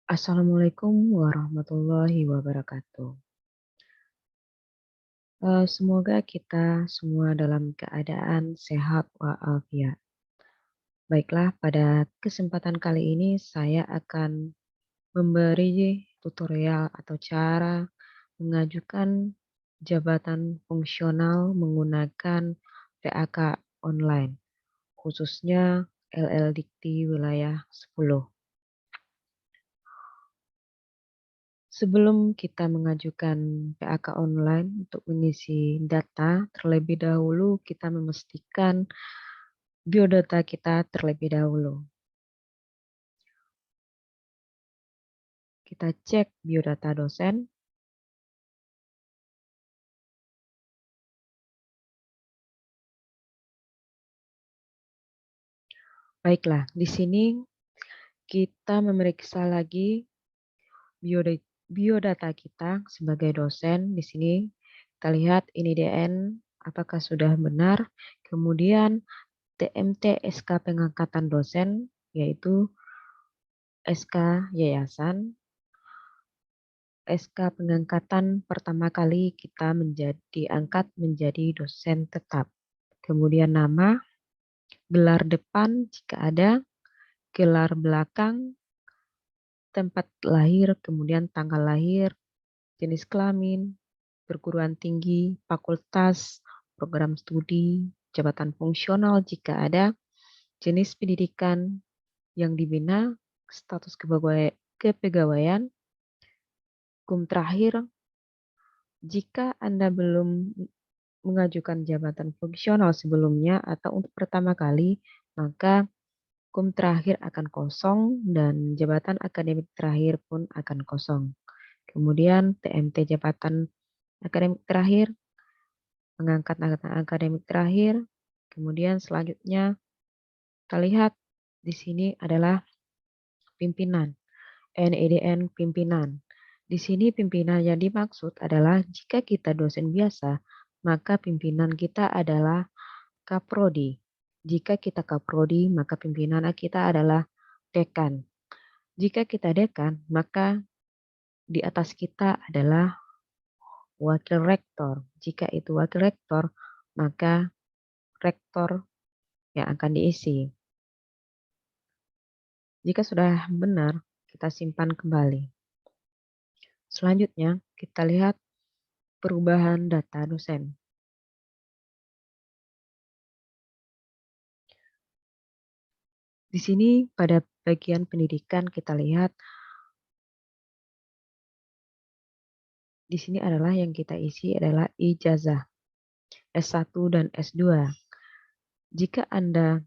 Assalamualaikum warahmatullahi wabarakatuh. Semoga kita semua dalam keadaan sehat walafiat. Baiklah, pada kesempatan kali ini saya akan memberi tutorial atau cara mengajukan jabatan fungsional menggunakan PAK online, khususnya LL Dikti wilayah 10. Sebelum kita mengajukan PAK online untuk mengisi data, terlebih dahulu kita memastikan biodata kita terlebih dahulu. Kita cek biodata dosen. Baiklah, di sini kita memeriksa lagi biodata kita sebagai dosen. Di sini kita lihat ini DN apakah sudah benar. Kemudian TMT SK pengangkatan dosen, yaitu SK yayasan, SK pengangkatan pertama kali kita diangkat menjadi dosen tetap. Kemudian nama, gelar depan jika ada, gelar belakang, tempat lahir, kemudian tanggal lahir, jenis kelamin, perguruan tinggi, fakultas, program studi, jabatan fungsional jika ada, jenis pendidikan yang dibina, status kepegawaian, terakhir. Jika Anda belum mengajukan jabatan fungsional sebelumnya atau untuk pertama kali, maka terakhir akan kosong dan jabatan akademik terakhir pun akan kosong. Kemudian TMT jabatan akademik terakhir, mengangkat akademik terakhir. Kemudian selanjutnya kita lihat di sini adalah pimpinan, NEDN pimpinan. Di sini pimpinan yang dimaksud adalah jika kita dosen biasa, maka pimpinan kita adalah Kaprodi. Jika kita Kaprodi, maka pimpinan kita adalah dekan. Jika kita dekan, maka di atas kita adalah wakil rektor. Jika itu wakil rektor, maka rektor yang akan diisi. Jika sudah benar, kita simpan kembali. Selanjutnya, kita lihat perubahan data dosen. Di sini pada bagian pendidikan kita lihat di sini adalah yang kita isi adalah ijazah S1 dan S2. Jika Anda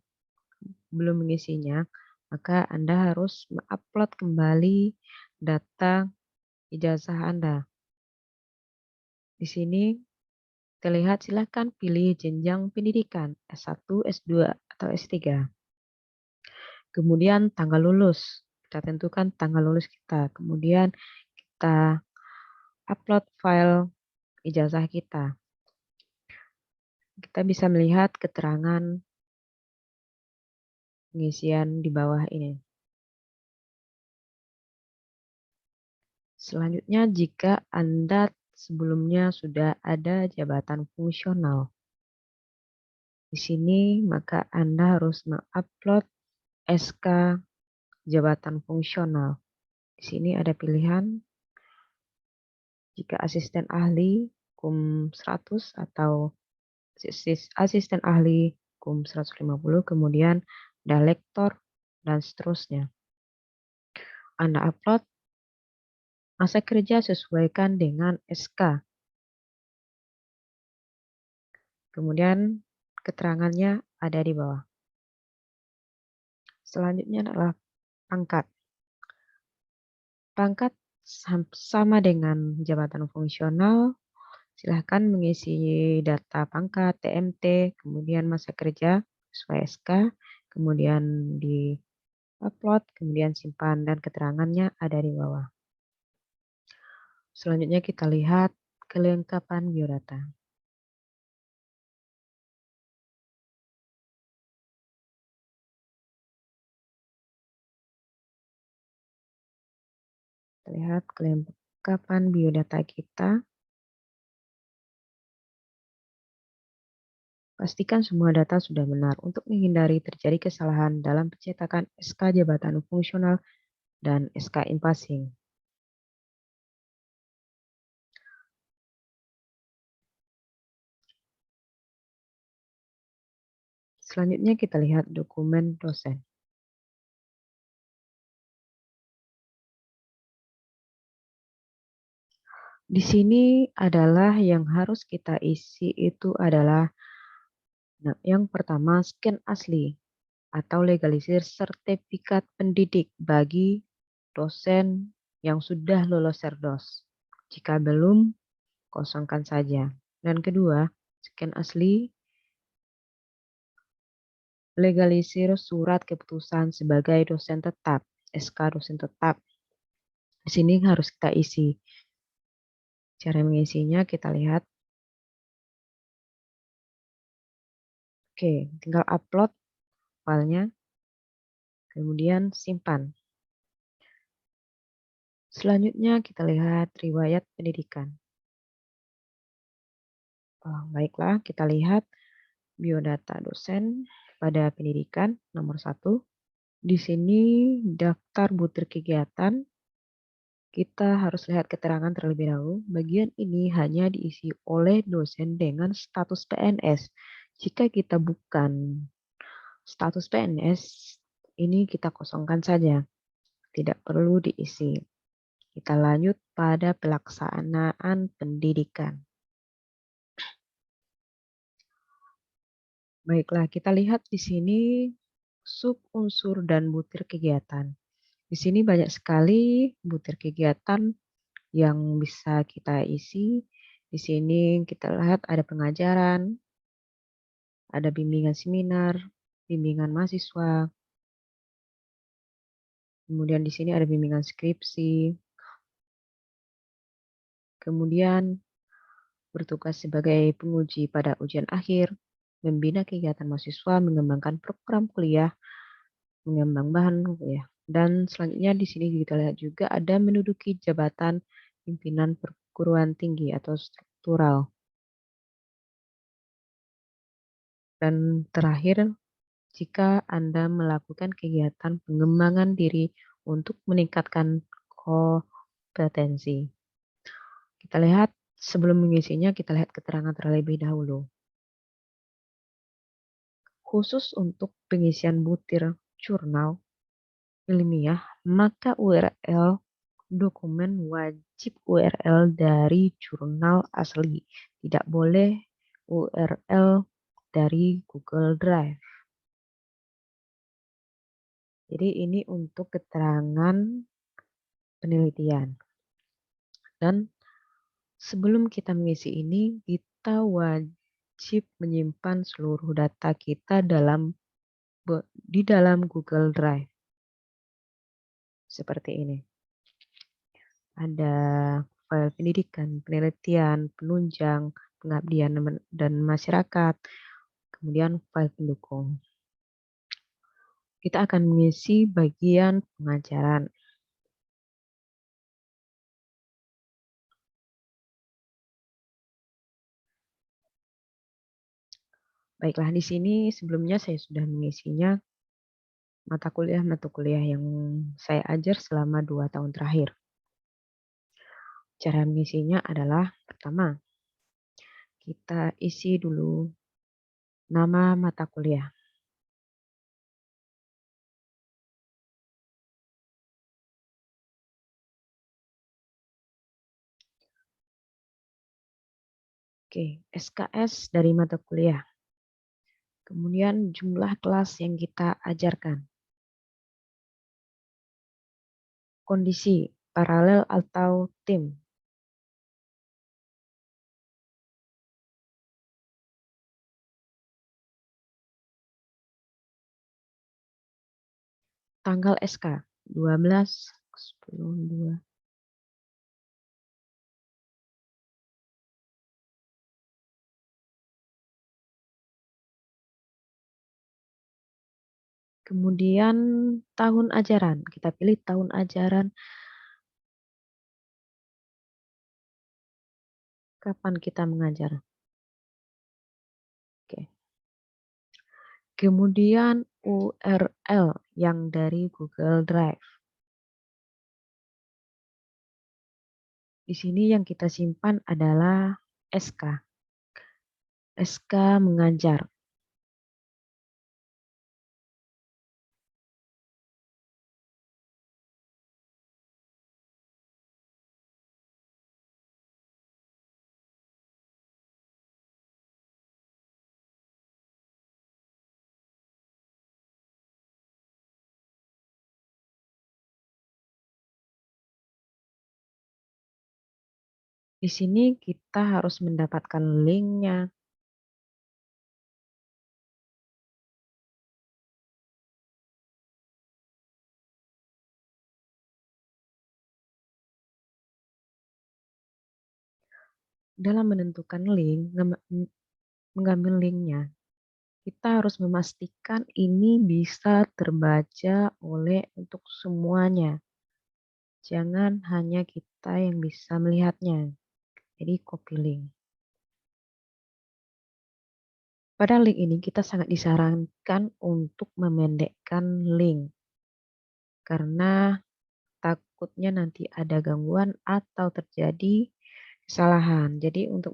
belum mengisinya, maka Anda harus mengupload kembali data ijazah Anda. Di sini terlihat silakan pilih jenjang pendidikan S1, S2, atau S3. Kemudian tanggal lulus. Kita tentukan tanggal lulus kita. Kemudian kita upload file ijazah kita. Kita bisa melihat keterangan pengisian di bawah ini. Selanjutnya, jika Anda sebelumnya sudah ada jabatan fungsional di sini, maka Anda harus mengupload SK jabatan fungsional. Di sini ada pilihan jika asisten ahli KUM 100 atau asisten ahli KUM 150, kemudian ada lektor dan seterusnya. Anda upload masa kerja sesuaikan dengan SK. Kemudian keterangannya ada di bawah. Selanjutnya adalah pangkat. Pangkat sama dengan jabatan fungsional. Silahkan mengisi data pangkat, TMT, kemudian masa kerja sesuai SK, kemudian di-upload, kemudian simpan, dan keterangannya ada di bawah. Selanjutnya kita lihat kelengkapan biodata. Kita lihat kelengkapan biodata kita. Pastikan semua data sudah benar untuk menghindari terjadi kesalahan dalam pencetakan SK jabatan fungsional dan SK inpasing. Selanjutnya kita lihat dokumen dosen. Di sini adalah yang harus kita isi itu adalah yang pertama scan asli atau legalisir sertifikat pendidik bagi dosen yang sudah lulus Serdos. Jika belum, kosongkan saja. Dan kedua, scan asli legalisir surat keputusan sebagai dosen tetap, SK dosen tetap. Di sini harus kita isi. Cara mengisinya kita lihat. Oke, tinggal upload filenya, kemudian simpan. Selanjutnya kita lihat riwayat pendidikan. Baiklah, kita lihat biodata dosen pada pendidikan nomor 1. Di sini daftar butir kegiatan. Kita harus lihat keterangan terlebih dahulu. Bagian ini hanya diisi oleh dosen dengan status PNS. Jika kita bukan status PNS, ini kita kosongkan saja. Tidak perlu diisi. Kita lanjut pada pelaksanaan pendidikan. Baiklah, kita lihat di sini sub unsur dan butir kegiatan. Di sini banyak sekali butir kegiatan yang bisa kita isi. Di sini kita lihat ada pengajaran, ada bimbingan seminar, bimbingan mahasiswa. Kemudian di sini ada bimbingan skripsi. Kemudian bertugas sebagai penguji pada ujian akhir, membina kegiatan mahasiswa, mengembangkan program kuliah, mengembang bahan kuliah. Dan selanjutnya di sini kita lihat juga ada menduduki jabatan pimpinan perguruan tinggi atau struktural. Dan terakhir, jika Anda melakukan kegiatan pengembangan diri untuk meningkatkan kompetensi. Kita lihat sebelum mengisinya, kita lihat keterangan terlebih dahulu. Khusus untuk pengisian butir jurnal ilmiah, maka URL dokumen wajib URL dari jurnal asli, tidak boleh URL dari Google Drive. Jadi ini untuk keterangan penelitian. Dan sebelum kita mengisi ini, kita wajib menyimpan seluruh data kita di dalam Google Drive. Seperti ini. Ada file pendidikan, penelitian, penunjang, pengabdian dan masyarakat, kemudian file pendukung. Kita akan mengisi bagian pengajaran. Baiklah, di sini sebelumnya saya sudah mengisinya mata kuliah yang saya ajar selama 2 tahun terakhir. Cara mengisinya adalah pertama, kita isi dulu nama mata kuliah. Oke, SKS dari mata kuliah. Kemudian jumlah kelas yang kita ajarkan. Kondisi, paralel atau tim. Tanggal SK, 12, 10, 2. Kemudian tahun ajaran, kita pilih tahun ajaran kapan kita mengajar. Oke. Kemudian URL yang dari Google Drive. Di sini yang kita simpan adalah SK. SK mengajar. Di sini kita harus mendapatkan linknya. Dalam menentukan link, mengambil linknya, kita harus memastikan ini bisa terbaca oleh untuk semuanya. Jangan hanya kita yang bisa melihatnya. Jadi copy link. Pada link ini kita sangat disarankan untuk memendekkan link. Karena takutnya nanti ada gangguan atau terjadi kesalahan. Jadi untuk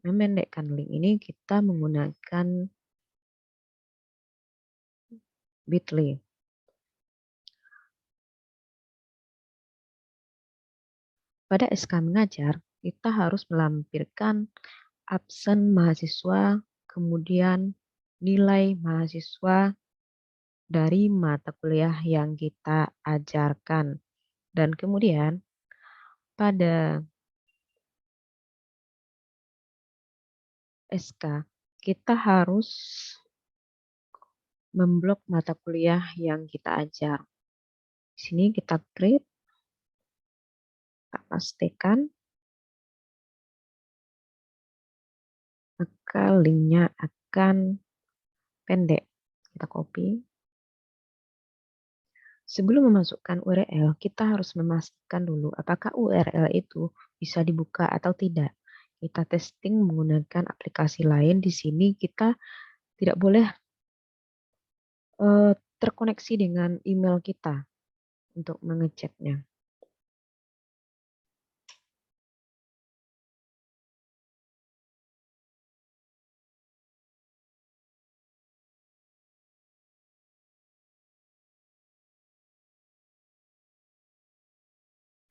memendekkan link ini kita menggunakan Bitly. Pada SK mengajar, kita harus melampirkan absen mahasiswa, kemudian nilai mahasiswa dari mata kuliah yang kita ajarkan. Dan kemudian pada SK, kita harus memblok mata kuliah yang kita ajar. Di sini kita create, kita pastikan, maka linknya akan pendek. Kita copy. Sebelum memasukkan URL, kita harus memastikan dulu apakah URL itu bisa dibuka atau tidak. Kita testing menggunakan aplikasi lain. Di sini kita tidak boleh terkoneksi dengan email kita untuk mengeceknya.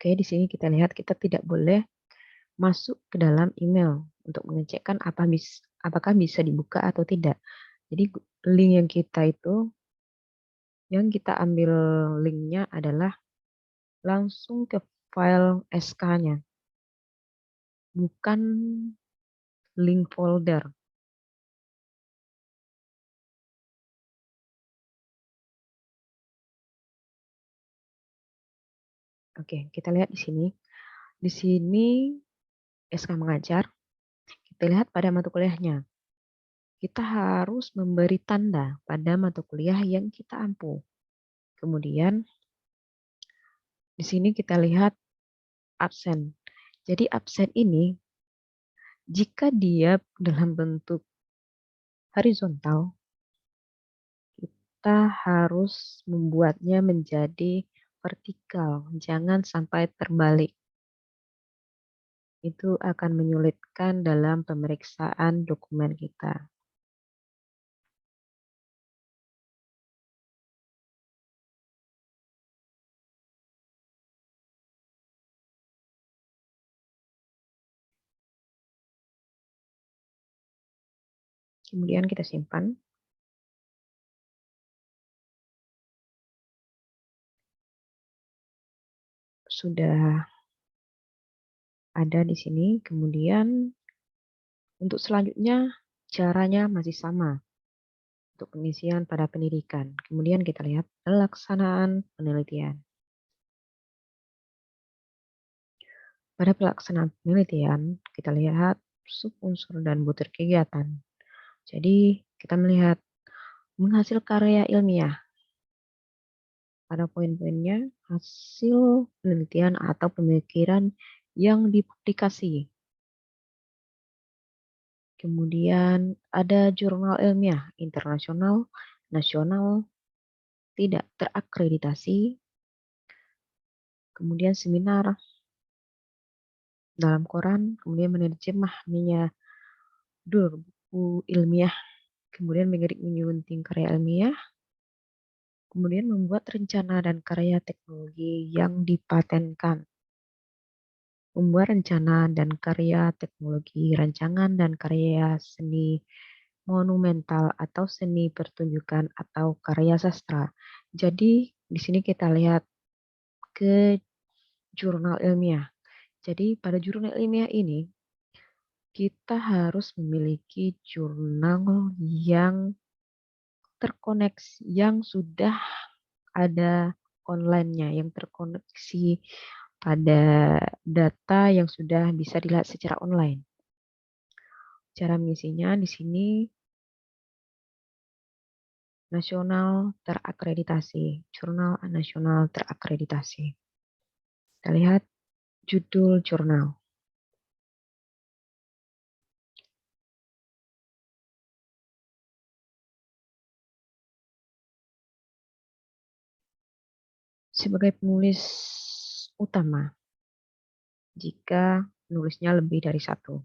Oke, di sini kita lihat kita tidak boleh masuk ke dalam email untuk mengecekkan apakah bisa dibuka atau tidak. Jadi link yang kita itu, yang kita ambil linknya adalah langsung ke file SK-nya, bukan link folder. Oke, kita lihat di sini. Di sini SK mengajar, kita lihat pada mata kuliahnya. Kita harus memberi tanda pada mata kuliah yang kita ampu. Kemudian di sini kita lihat absen. Jadi absen ini jika dia dalam bentuk horizontal, kita harus membuatnya menjadi vertikal, jangan sampai terbalik. Itu akan menyulitkan dalam pemeriksaan dokumen kita. Kemudian kita simpan. Sudah ada di sini. Kemudian untuk selanjutnya caranya masih sama untuk pengisian pada pendidikan. Kemudian kita lihat pelaksanaan penelitian. Pada pelaksanaan penelitian, kita lihat sub-unsur dan butir kegiatan. Jadi, kita melihat menghasil karya ilmiah. Pada poin-poinnya, hasil penelitian atau pemikiran yang dipublikasi. Kemudian ada jurnal ilmiah internasional, nasional, tidak terakreditasi. Kemudian seminar dalam koran, kemudian menerjemah buku ilmiah, kemudian menyunting karya ilmiah, kemudian membuat rencana dan karya teknologi yang dipatenkan. Membuat rencana dan karya teknologi, rancangan dan karya seni monumental atau seni pertunjukan atau karya sastra. Jadi di sini kita lihat ke jurnal ilmiah. Jadi pada jurnal ilmiah ini kita harus memiliki jurnal yang terkoneksi, yang sudah ada online-nya, yang terkoneksi pada data yang sudah bisa dilihat secara online. Cara mengisinya di sini nasional terakreditasi, jurnal nasional terakreditasi. Kita lihat judul jurnal. Sebagai penulis utama, jika menulisnya lebih dari satu.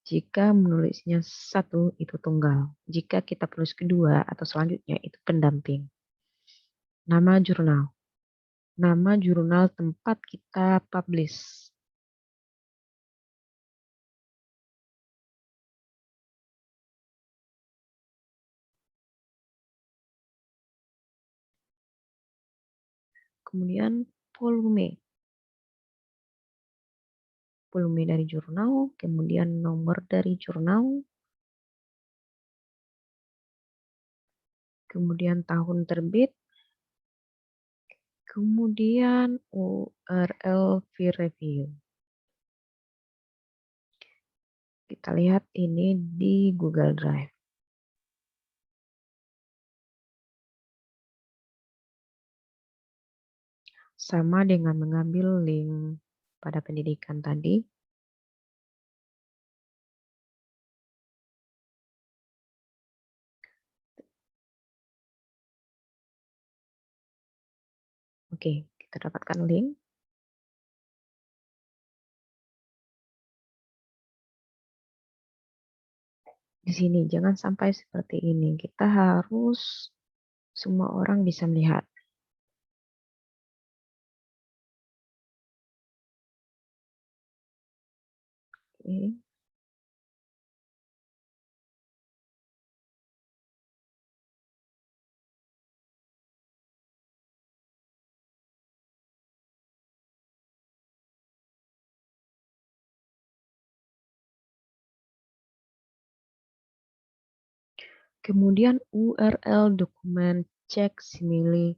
Jika menulisnya satu, itu tunggal. Jika kita penulis kedua atau selanjutnya, itu pendamping. Nama jurnal. Nama jurnal tempat kita publish. Kemudian volume. Volume dari jurnal, kemudian nomor dari jurnal, kemudian tahun terbit, kemudian URL peer review. Kita lihat ini di Google Drive. Sama dengan mengambil link pada pendidikan tadi. Oke, kita dapatkan link. Di sini jangan sampai seperti ini. Kita harus semua orang bisa melihat. Oke. Kemudian URL dokumen cek similarity.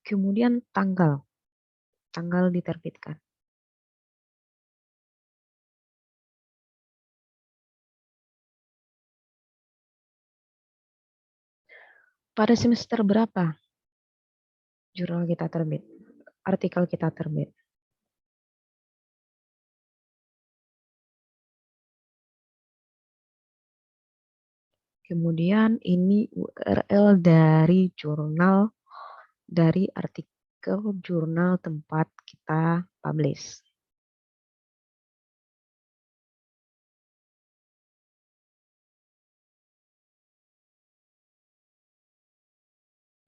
Kemudian tanggal diterbitkan. Pada semester berapa jurnal kita terbit? Artikel kita terbit. Kemudian ini URL dari jurnal, dari artikel jurnal tempat kita publish.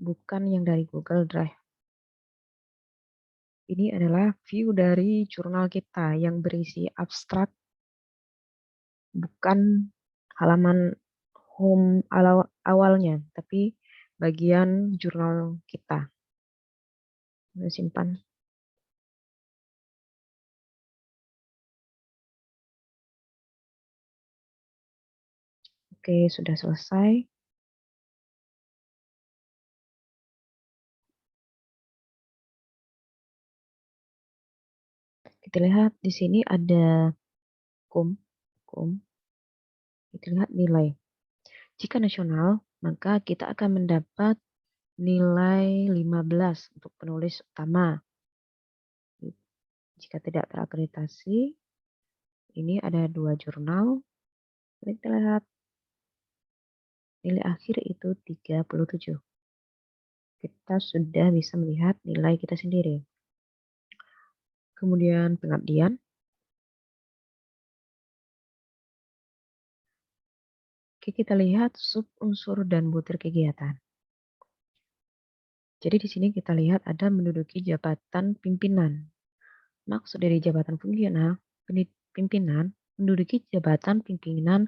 Bukan yang dari Google Drive. Ini adalah view dari jurnal kita yang berisi abstrak, bukan halaman home awalnya, tapi bagian jurnal kita. Simpan. Oke, sudah selesai. Kita lihat di sini ada kum. Kita lihat nilai. Jika nasional, maka kita akan mendapat nilai 15 untuk penulis utama. Jika tidak terakreditasi, ini ada 2 jurnal. Kita lihat nilai akhir itu 37. Kita sudah bisa melihat nilai kita sendiri. Kemudian pengabdian. Oke, kita lihat sub unsur dan butir kegiatan. Jadi di sini kita lihat ada menduduki jabatan pimpinan. Maksud dari jabatan pimpinan, menduduki jabatan pimpinan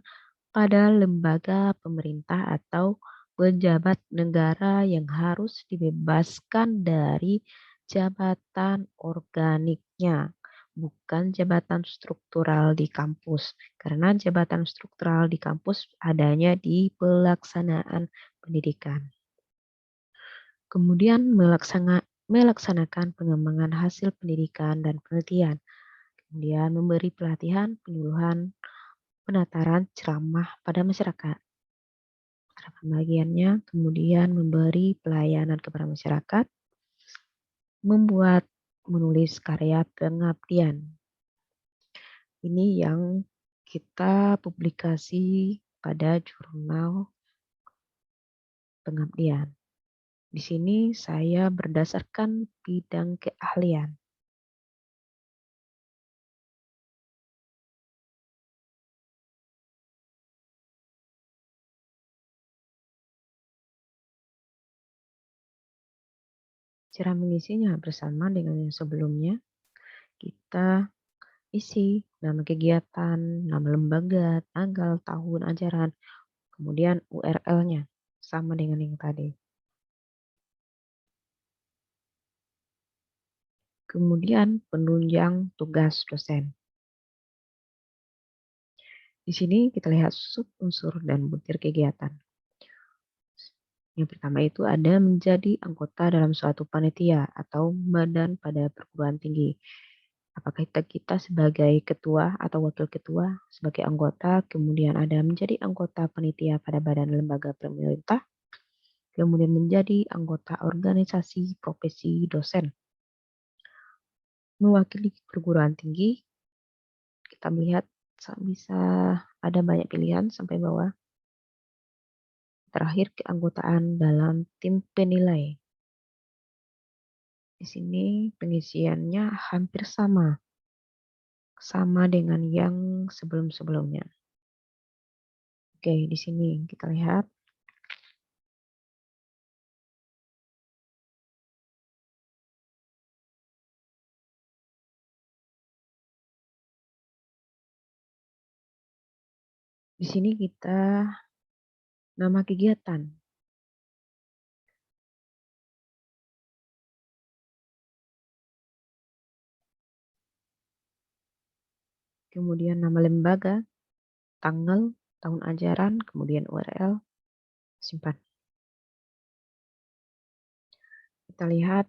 pada lembaga pemerintah atau pejabat negara yang harus dibebaskan dari jabatan organiknya, bukan jabatan struktural di kampus. Karena jabatan struktural di kampus adanya di pelaksanaan pendidikan. Kemudian melaksanakan pengembangan hasil pendidikan dan penelitian. Kemudian memberi pelatihan, penyuluhan, penataran, ceramah pada masyarakat. Cara pembagiannya, kemudian memberi pelayanan kepada masyarakat, menulis karya pengabdian. Ini yang kita publikasi pada jurnal pengabdian. Di sini saya berdasarkan bidang keahlian. Cara mengisinya bersama dengan yang sebelumnya. Kita isi nama kegiatan, nama lembaga, tanggal, tahun ajaran, kemudian URL-nya sama dengan yang tadi. Kemudian penunjang tugas dosen. Di sini kita lihat sub unsur dan butir kegiatan. Yang pertama itu ada menjadi anggota dalam suatu panitia atau badan pada perguruan tinggi. Apakah kita sebagai ketua atau wakil ketua sebagai anggota, kemudian ada menjadi anggota panitia pada badan lembaga pemerintah, kemudian menjadi anggota organisasi profesi dosen. Mewakili perguruan tinggi, kita melihat bisa ada banyak pilihan sampai bawah. Terakhir, keanggotaan dalam tim penilai. Di sini pengisiannya hampir sama dengan yang sebelum-sebelumnya. Oke, di sini kita lihat. Di sini kita nama kegiatan. Kemudian nama lembaga, tanggal, tahun ajaran, kemudian URL, simpan. Kita lihat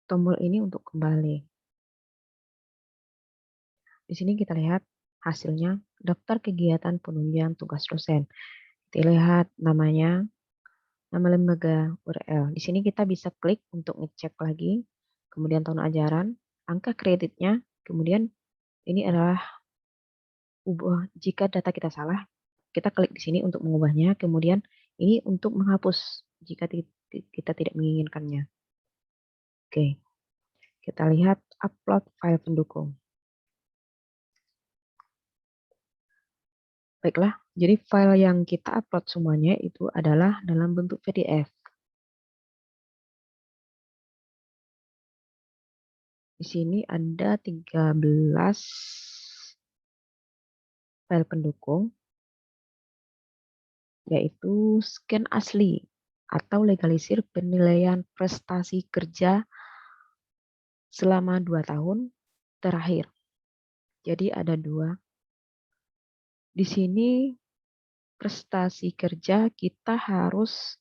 tombol ini untuk kembali. Di sini kita lihat hasilnya, daftar kegiatan penunjang tugas dosen. Kita lihat namanya, nama lembaga, URL. Di sini kita bisa klik untuk ngecek lagi, kemudian tahun ajaran, angka kreditnya, kemudian ini adalah jika data kita salah, kita klik di sini untuk mengubahnya, kemudian ini untuk menghapus jika kita tidak menginginkannya. Oke, kita lihat upload file pendukung. Baiklah, jadi file yang kita upload semuanya itu adalah dalam bentuk PDF. Di sini ada 13 file pendukung, yaitu scan asli atau legalisir penilaian prestasi kerja selama 2 tahun terakhir. Jadi ada 2. Di sini prestasi kerja kita harus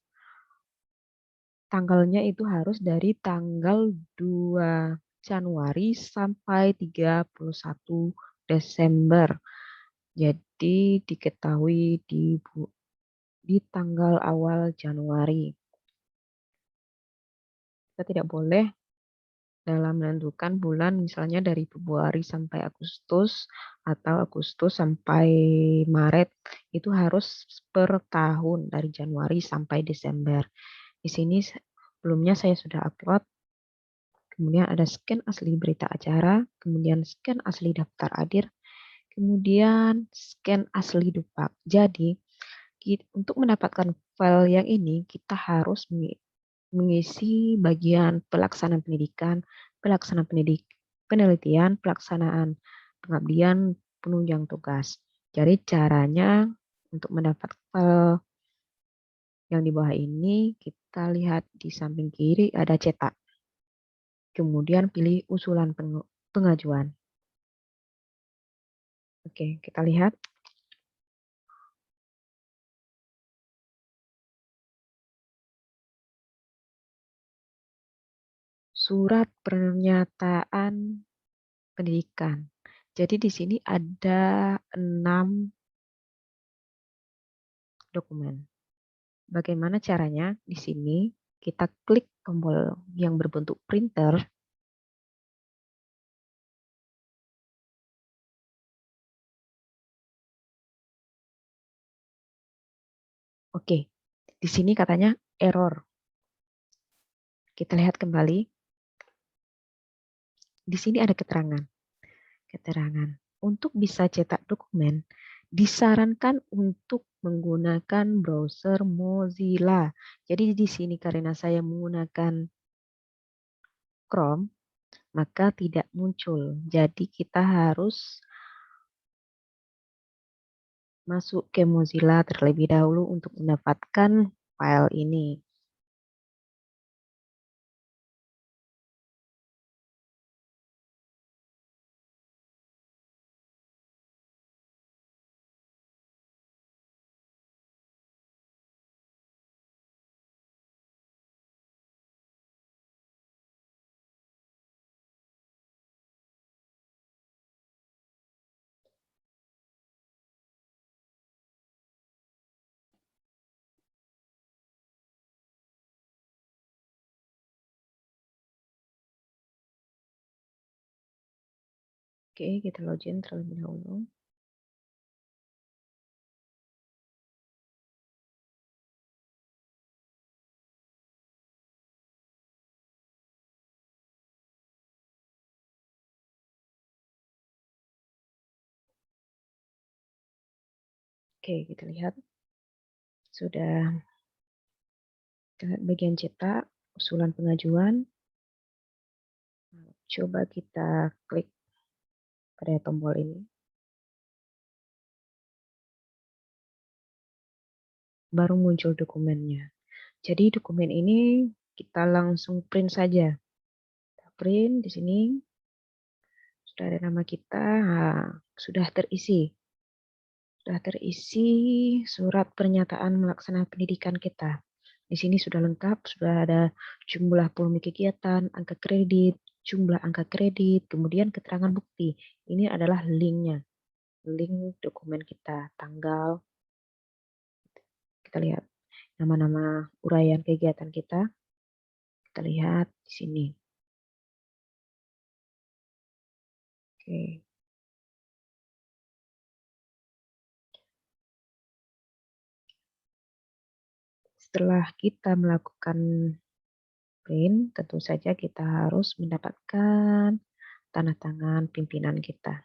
tanggalnya itu harus dari tanggal 2 Januari sampai 31 Desember. Jadi diketahui di tanggal awal Januari. Kita tidak boleh dalam menentukan bulan misalnya dari Februari sampai Agustus atau Agustus sampai Maret. Itu harus per tahun dari Januari sampai Desember. Di sini sebelumnya saya sudah upload. Kemudian ada scan asli berita acara, kemudian scan asli daftar hadir, kemudian scan asli dupak. Jadi untuk mendapatkan file yang ini kita harus mengisi bagian pelaksanaan pendidikan, pelaksanaan penelitian, pelaksanaan pengabdian, penunjang tugas. Jadi caranya untuk mendapat file yang di bawah ini, kita lihat di samping kiri ada cetak. Kemudian pilih usulan pengajuan. Oke, kita lihat. Surat pernyataan pendidikan. Jadi di sini ada 6 dokumen. Bagaimana caranya? Di sini kita klik tombol yang berbentuk printer. Oke, di sini katanya error. Kita lihat kembali. Di sini ada keterangan. Untuk bisa cetak dokumen, disarankan untuk menggunakan browser Mozilla. Jadi di sini karena saya menggunakan Chrome, maka tidak muncul. Jadi kita harus masuk ke Mozilla terlebih dahulu untuk mendapatkan file ini. Oke, kita login terlebih dahulu. Oke, kita lihat. Sudah bagian cetak, usulan pengajuan. Coba kita klik pada tombol ini. Baru muncul dokumennya. Jadi dokumen ini kita langsung print saja. Kita print di sini. Sudah ada nama kita, sudah terisi. Sudah terisi surat pernyataan melaksanakan pendidikan kita. Di sini sudah lengkap, sudah ada jumlah volume kegiatan, angka kredit, jumlah angka kredit, kemudian keterangan bukti. Ini adalah linknya, link dokumen kita, tanggal. Kita lihat nama-nama uraian kegiatan kita. Kita lihat di sini. Oke. Setelah kita melakukan print, tentu saja kita harus mendapatkan tanda tangan pimpinan kita.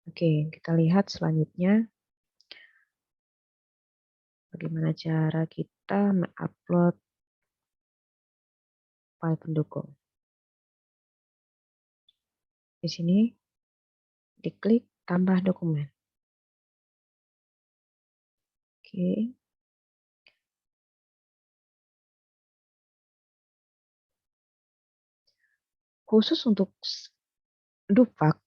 Oke, kita lihat selanjutnya bagaimana cara kita mengupload file pendukung. Di sini diklik tambah dokumen. Oke. Khusus untuk Dupak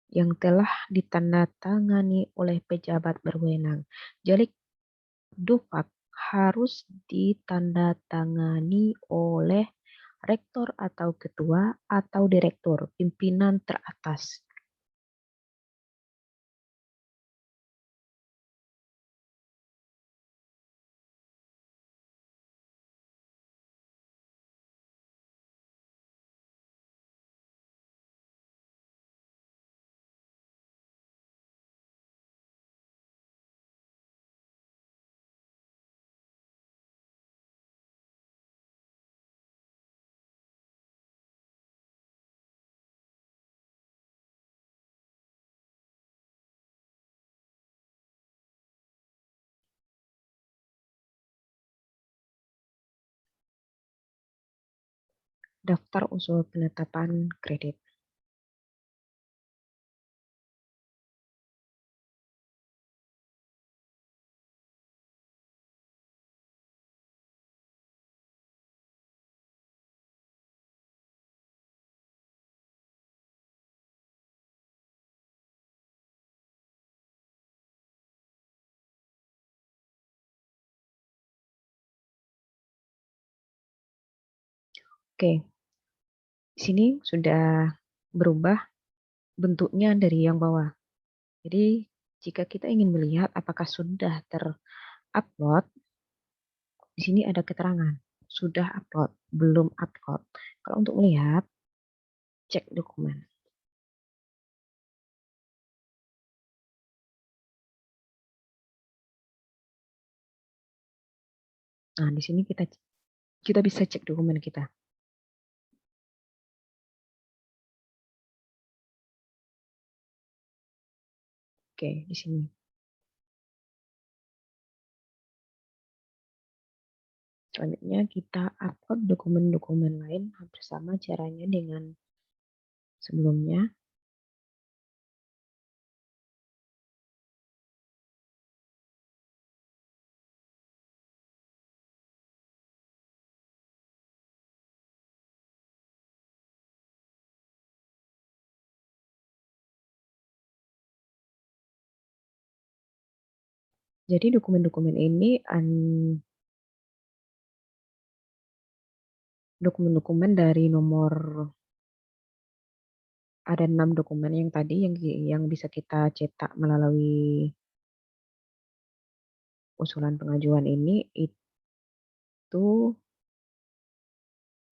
yang telah ditandatangani oleh pejabat berwenang. Jadi Dupak harus ditandatangani oleh rektor atau ketua atau direktur, pimpinan teratas. Daftar usul penetapan kredit. Oke, di sini sudah berubah bentuknya dari yang bawah. Jadi, jika kita ingin melihat apakah sudah terupload, di sini ada keterangan, sudah upload, belum upload. Kalau untuk melihat, cek dokumen. Nah, di sini kita bisa cek dokumen kita. Oke, di sini. Selanjutnya kita upload dokumen-dokumen lain hampir sama caranya dengan sebelumnya. Jadi dokumen-dokumen ini dokumen-dokumen dari nomor, ada 6 dokumen yang tadi yang bisa kita cetak melalui usulan pengajuan ini, itu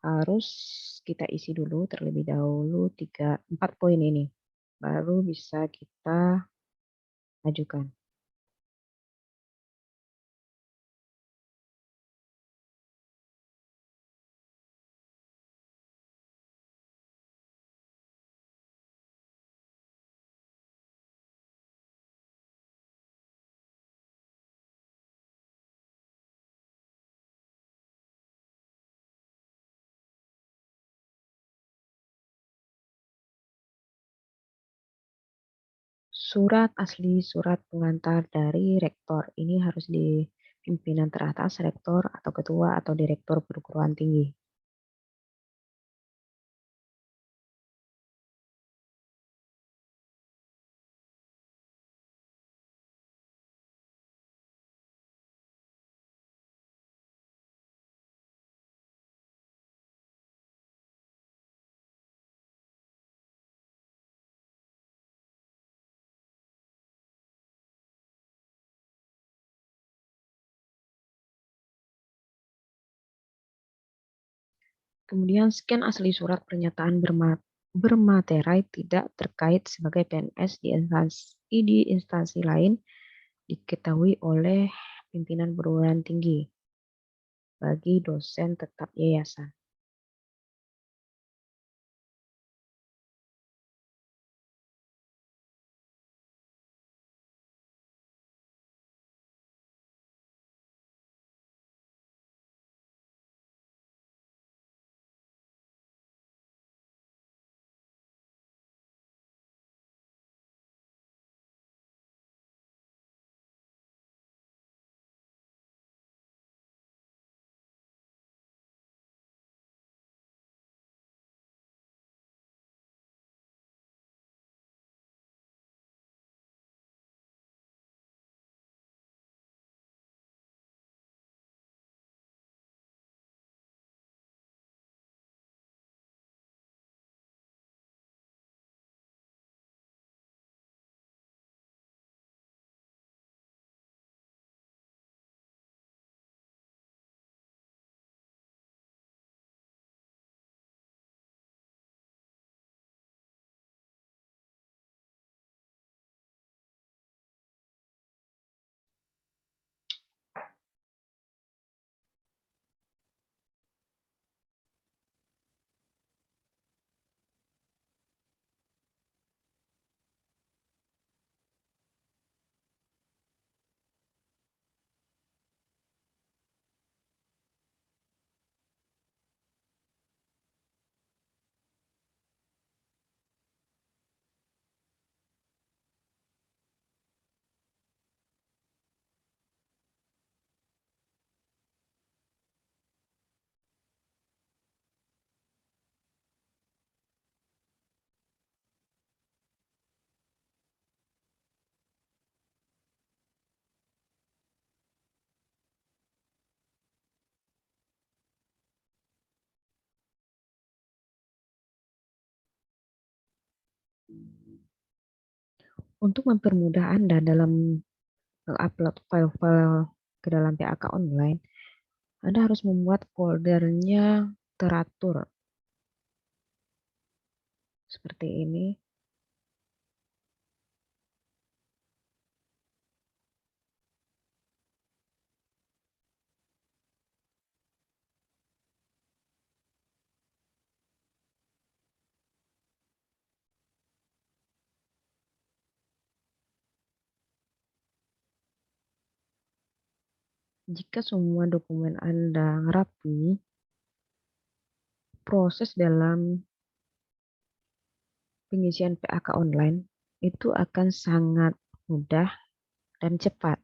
harus kita isi dulu terlebih dahulu 4 poin ini, baru bisa kita ajukan. Surat asli surat pengantar dari rektor ini harus di pimpinan teratas, rektor atau ketua atau direktur perguruan tinggi. Kemudian scan asli surat pernyataan bermaterai tidak terkait sebagai PNS di instansi lain diketahui oleh pimpinan perguruan tinggi bagi dosen tetap yayasan. Untuk mempermudah Anda dalam mengupload file-file ke dalam PAK online, Anda harus membuat foldernya teratur seperti ini. Jika semua dokumen Anda rapi, proses dalam pengisian PAK online itu akan sangat mudah dan cepat.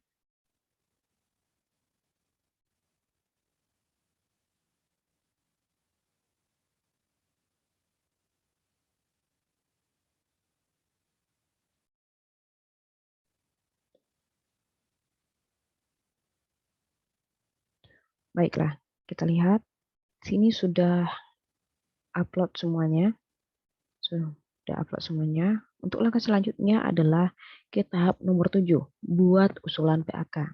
Baiklah, kita lihat. Sini sudah upload semuanya. Sudah upload semuanya. Untuk langkah selanjutnya adalah ke tahap nomor 7, buat usulan PAK.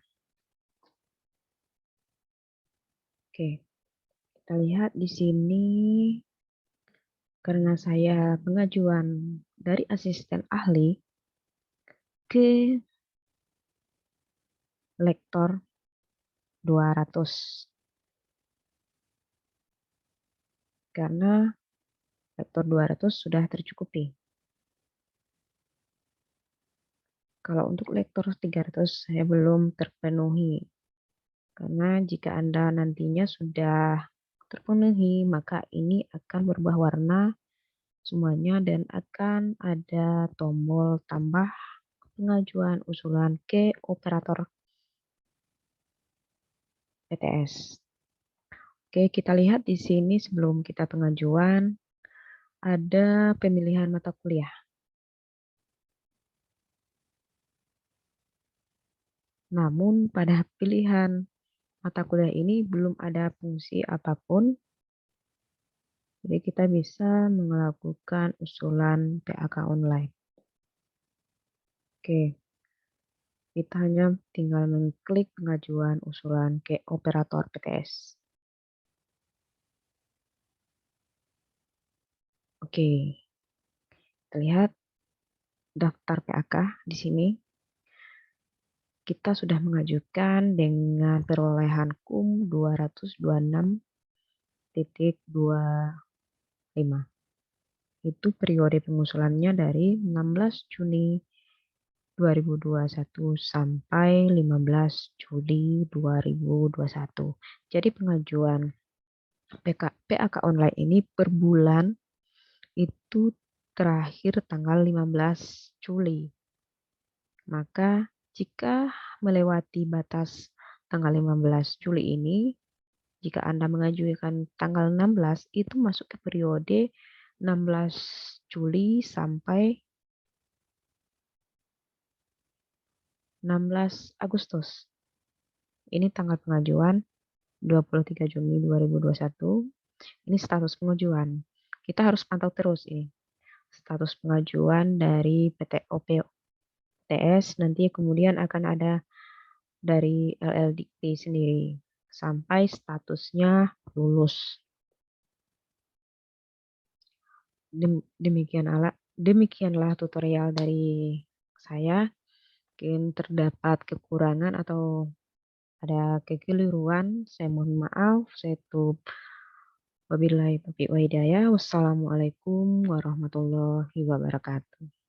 Oke, kita lihat di sini karena saya pengajuan dari asisten ahli ke lektor 200 karena lektor 200 sudah tercukupi. Kalau untuk lektor 300 saya belum terpenuhi. Karena jika Anda nantinya sudah terpenuhi, maka ini akan berubah warna semuanya dan akan ada tombol tambah pengajuan usulan ke operator PTS. Oke, kita lihat di sini sebelum kita pengajuan ada pemilihan mata kuliah. Namun pada pilihan mata kuliah ini belum ada fungsi apapun. Jadi kita bisa melakukan usulan PAK online. Oke, kita hanya tinggal mengklik pengajuan usulan ke operator PTS. Oke, kita lihat daftar PAK di sini. Kita sudah mengajukan dengan perolehan KUM 226.25. Itu periode pengusulannya dari 16 Juni 2021 sampai 15 Juli 2021. Jadi pengajuan PAK online ini per bulan itu terakhir tanggal 15 Juli. Maka jika melewati batas tanggal 15 Juli ini, jika Anda mengajukan tanggal 16, itu masuk ke periode 16 Juli sampai 16 Agustus. Ini tanggal pengajuan 23 Juni 2021. Ini status pengajuan. Kita harus pantau terus ini. Status pengajuan dari PTOPTS nanti kemudian akan ada dari LLDP sendiri sampai statusnya lulus. Demikianlah tutorial dari saya. Mungkin terdapat kekurangan atau ada kekeliruan, saya mohon maaf. Saya tutup. Wabillahi taufiq wa hidayah. Wassalamualaikum warahmatullahi wabarakatuh.